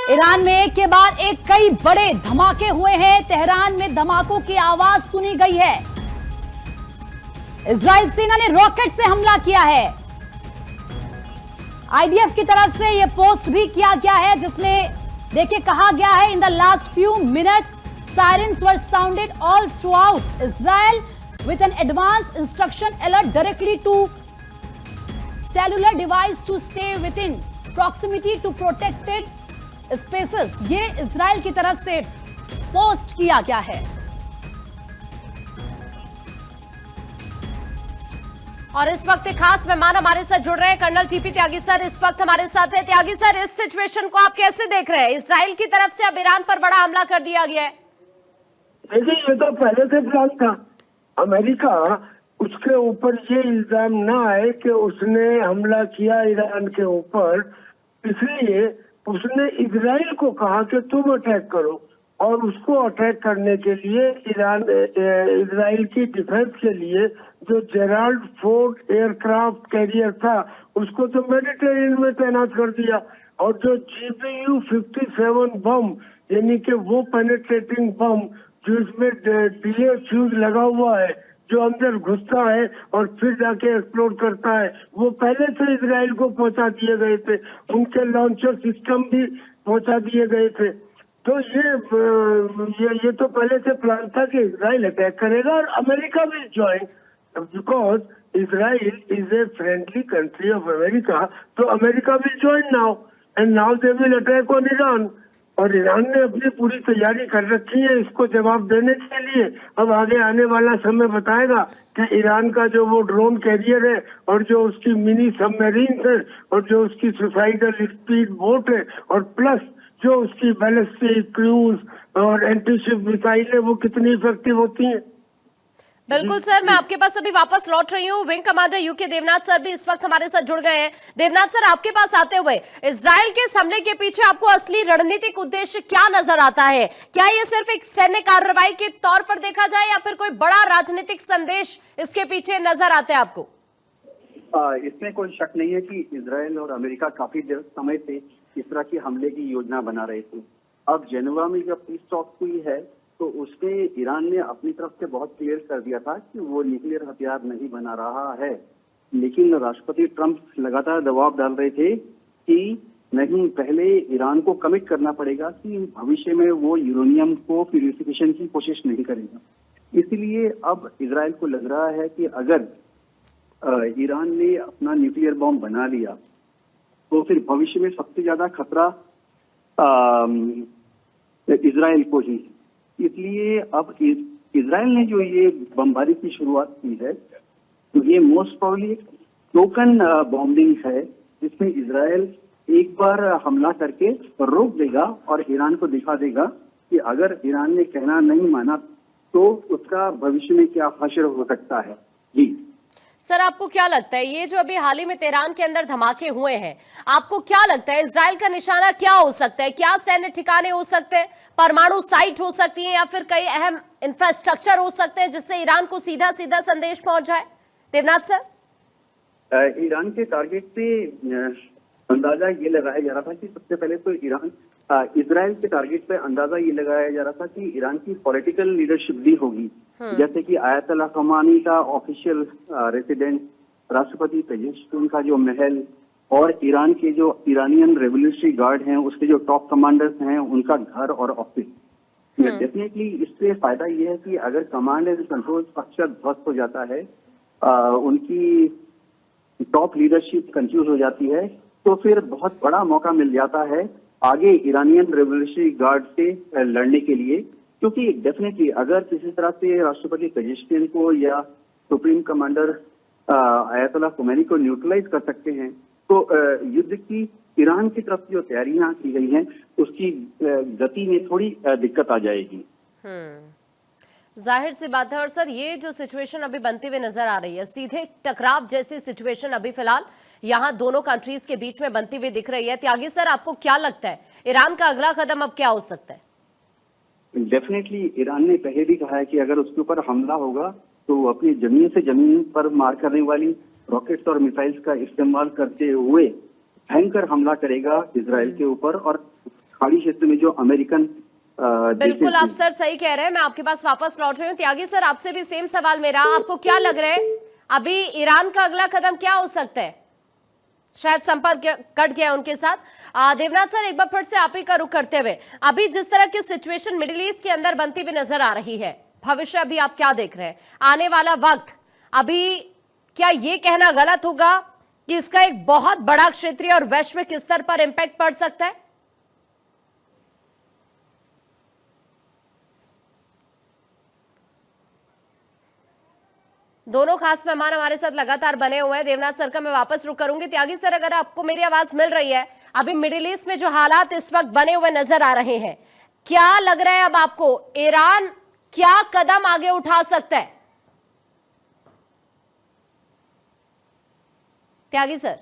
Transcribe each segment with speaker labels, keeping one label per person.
Speaker 1: Iran में एक के बाद एक कई बड़े धमाके हुए हैं। तेहरान में धमाकों की आवाज सुनी गई है। इजराइल सेना ने रॉकेट से हमला किया है। आईडीएफ की तरफ से यह पोस्ट भी किया गया है, जिसमें देखिए कहा गया है, in the last few minutes sirens were sounded all through out Israel with an advanced instruction alert directly to cellular device to stay within proximity to protected spaces। ये इजराइल की तरफ से पोस्ट किया गया है।
Speaker 2: और इस वक्त एक खास मेहमान हमारे साथ जुड़ रहे हैं, कर्नल टीपी त्यागी सर इस वक्त हमारे साथ है। त्यागी सर, इस सिचुएशन को आप कैसे देख रहे हैं? इजराइल की तरफ से अब ईरान पर बड़ा हमला कर दिया गया है।
Speaker 3: देखिए, ये तो पहले से प्लान था। अमेरिका उसके ऊपर ये इल्जाम ना आए कि उसने हमला किया ईरान के ऊपर, इसलिए उसने इजराइल को कहा कि तुम अटैक करो, और उसको अटैक करने के लिए इजराइल की डिफेंस के लिए जो जेराल्ड फोर्ड एयरक्राफ्ट कैरियर था उसको तो मेडिटेरियन में तैनात कर दिया, और जो GBU-57 बम यानी कि वो पेनिट्रेटिंग बम जो इसमें डीए फ्यूज लगा हुआ है, जो अंदर घुसता है और फिर जाके एक्सप्लोड करता है, वो पहले से इजराइल को पहुंचा दिए गए थे। उनके लॉन्चर सिस्टम भी पहुंचा दिए गए थे। तो ये तो पहले से प्लान था कि इजराइल अटैक करेगा और America will join, because Israel is a friendly country of America. तो America will join now and now they will attack on Iran. और ईरान ने अपनी पूरी तैयारी कर रखी है इसको जवाब देने के लिए। अब आगे आने वाला समय बताएगा कि ईरान का जो वो ड्रोन कैरियर है और जो उसकी मिनी सबमरीन है और जो उसकी सुसाइडल स्पीड बोट है और प्लस जो उसकी बैलिस्टिक क्रूज और एंटीशिप मिसाइल है, वो कितनी इफेक्टिव होती हैं।
Speaker 2: बिल्कुल सर, मैं आपके पास अभी वापस लौट रही हूँ। Wing commander U K Devnath sir भी इस वक्त हमारे साथ जुड़ गए हैं। देवनाथ सर, आपके पास आते हुए इजराइल के इस हमले के पीछे आपको असली रणनीतिक उद्देश्य क्या नजर आता है? क्या ये सिर्फ एक सैन्य कार्रवाई के तौर पर देखा जाए या फिर कोई बड़ा राजनीतिक संदेश इसके पीछे नजर आता है आपको?
Speaker 4: इसमें कोई शक नहीं है कि इजराइल और अमेरिका काफी समय से इस तरह की हमले की योजना बना रहे थे। अब जेनेवा में जब पीस टॉक हुई है तो उसमें ईरान ने अपनी तरफ से बहुत क्लियर कर दिया था कि वो न्यूक्लियर हथियार नहीं बना रहा है, लेकिन राष्ट्रपति ट्रंप लगातार दबाव डाल रहे थे कि नहीं, पहले ईरान को कमिट करना पड़ेगा कि भविष्य में वो यूरेनियम को प्यूरिफिकेशन की कोशिश नहीं करेगा। इसलिए अब इजराइल को लग रहा है कि अगर ईरान ने अपना न्यूक्लियर बॉम्ब बना लिया तो फिर भविष्य में सबसे ज्यादा खतरा इजराइल को ही। इसलिए अब इजराइल ने जो ये बमबारी की शुरुआत की है तो ये मोस्ट प्रोबेबली टोकन बॉम्बिंग है, जिसमें इजराइल एक बार हमला करके रोक देगा और ईरान को दिखा देगा कि अगर ईरान ने कहना नहीं माना तो उसका भविष्य में क्या हश्र हो सकता है। जी
Speaker 2: सर, आपको क्या लगता है ये जो अभी हाल ही में तेहरान के अंदर धमाके हुए हैं, आपको क्या लगता है इजराइल का निशाना क्या हो सकता है? क्या सैन्य ठिकाने हो सकते हैं, परमाणु साइट हो सकती है या फिर कई अहम इंफ्रास्ट्रक्चर हो सकते हैं जिससे ईरान को सीधा सीधा संदेश पहुंच जाए? देवनाथ सर,
Speaker 4: ईरान के टारगेट पे अंदाजा ये लगाया जा रहा था कि सबसे पहले तो इजराइल के टारगेट पे अंदाजा ये लगाया जा रहा था कि ईरान की पॉलिटिकल लीडरशिप भी होगी, जैसे कि आयतुल्लाह खमेनी का ऑफिशियल रेसिडेंस, राष्ट्रपति पेजेश्किन का जो महल और ईरान के जो इरानियन रेवोल्यूशनरी गार्ड हैं उसके जो टॉप कमांडर्स हैं उनका घर और ऑफिस। डेफिनेटली इससे फायदा ये है कि अगर कमांड एंड कंट्रोल स्ट्रक्चर ध्वस्त हो जाता है, उनकी टॉप लीडरशिप कंफ्यूज हो जाती है, तो फिर बहुत बड़ा मौका मिल जाता है आगे इरानियन रेवोल्यूशनरी गार्ड से लड़ने के लिए। क्योंकि डेफिनेटली अगर किसी तरह से राष्ट्रपति पेजेश्किन को या सुप्रीम कमांडर आयतुल्लाह खमेनी को न्यूट्रलाइज कर सकते हैं तो युद्ध की ईरान की तरफ जो तैयारियां की गई हैं उसकी गति में थोड़ी दिक्कत आ जाएगी।
Speaker 2: जाहिर सी बात है। और सर, ये जो सिचुएशन अभी बनती हुई नजर आ रही है, सीधे टकराव जैसी सिचुएशन अभी फिलहाल यहाँ दोनों कंट्रीज के बीच में बनती हुई दिख रही है। त्यागी सर, आपको क्या लगता है ईरान का अगला कदम अब क्या हो सकता है?
Speaker 4: डेफिनेटली ईरान ने पहले भी कहा है कि अगर उसके ऊपर हमला होगा तो अपनी जमीन से जमीन पर मार करने वाली रॉकेट्स और मिसाइल्स का इस्तेमाल करते हुए भयंकर हमला करेगा इजराइल के ऊपर और खाड़ी क्षेत्र में जो अमेरिकन
Speaker 2: बिल्कुल आप सर सही कह रहे हैं। मैं आपके पास वापस लौट रही हूँ। त्यागी सर, आपसे भी सेम सवाल मेरा, आपको क्या लग रहा है अभी ईरान का अगला कदम क्या हो सकता है? शायद संपर्क कट गया उनके साथ। देवनाथ सर, एक बार फिर से आप ही का रुख करते हुए, अभी जिस तरह की सिचुएशन मिडिल ईस्ट के अंदर बनती हुई नजर आ रही है, भविष्य अभी आप क्या देख रहे हैं? आने वाला वक्त अभी क्या ये कहना गलत होगा कि इसका एक बहुत बड़ा क्षेत्रीय और वैश्विक स्तर पर इंपैक्ट पड़ सकता है? दोनों खास मेहमान हमारे साथ लगातार बने हुए हैं। देवनाथ सर का मैं वापस रुक करूंगी। त्यागी सर, अगर आपको मेरी आवाज मिल रही है, अभी मिडिल ईस्ट में जो हालात इस वक्त बने हुए नजर आ रहे हैं, क्या लग रहा है अब आपको ईरान क्या कदम आगे उठा सकता है? त्यागी सर,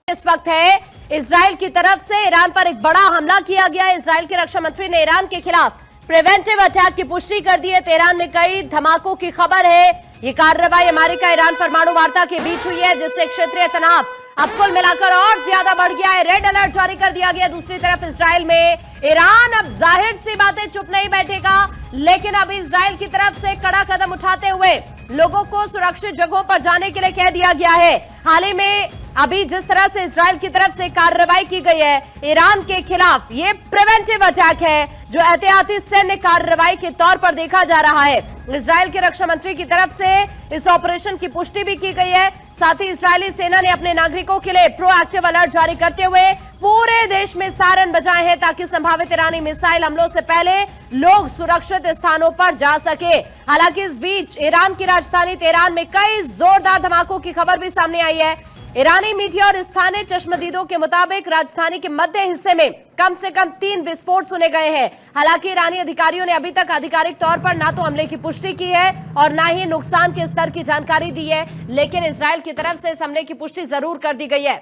Speaker 2: इस वक्त है इजराइल की तरफ से ईरान पर एक बड़ा हमला किया गया। इजराइल के रक्षा मंत्री ने ईरान के खिलाफ प्रिवेंटिव अटैक की पुष्टि कर दी है। तेहरान में कई धमाकों की खबर है। ये कार्रवाई अमेरिका ईरान परमाणु वार्ता के बीच हुई है, जिससे क्षेत्रीय तनाव अब कुल मिलाकर और ज्यादा बढ़ गया है। रेड अलर्ट जारी कर दिया गया। दूसरी तरफ इजराइल में ईरान अब जाहिर सी बातें चुप नहीं बैठेगा, लेकिन अभी इजराइल की तरफ से कड़ा कदम उठाते हुए लोगों को सुरक्षित जगहों पर जाने के लिए कह दिया गया है। हाल ही में अभी जिस तरह से इजराइल की तरफ से कार्रवाई की गई है ईरान के खिलाफ, ये प्रिवेंटिव अटैक है जो एहतियाती सैन्य कार्रवाई के तौर पर देखा जा रहा है। इजराइल के रक्षा मंत्री की तरफ से इस ऑपरेशन की पुष्टि भी की गई है। साथ ही इजरायली सेना ने अपने नागरिकों के लिए प्रोएक्टिव अलर्ट जारी करते हुए पूरे देश में सायरन बजाए हैं, ताकि संभावित ईरानी मिसाइल हमलों से पहले लोग सुरक्षित स्थानों पर जा सके। हालांकि इस बीच ईरान की राजधानी तेहरान में कई जोरदार धमाकों की खबर भी सामने आई है। ईरानी मीडिया और स्थानीय चश्मदीदों के मुताबिक राजधानी के मध्य हिस्से में कम से कम 3 विस्फोट सुने गए हैं। हालांकि ईरानी अधिकारियों ने अभी तक आधिकारिक तौर पर ना तो हमले की पुष्टि की है और ना ही नुकसान के स्तर की जानकारी दी है, लेकिन इजराइल की तरफ से इस हमले की पुष्टि जरूर कर दी गई है।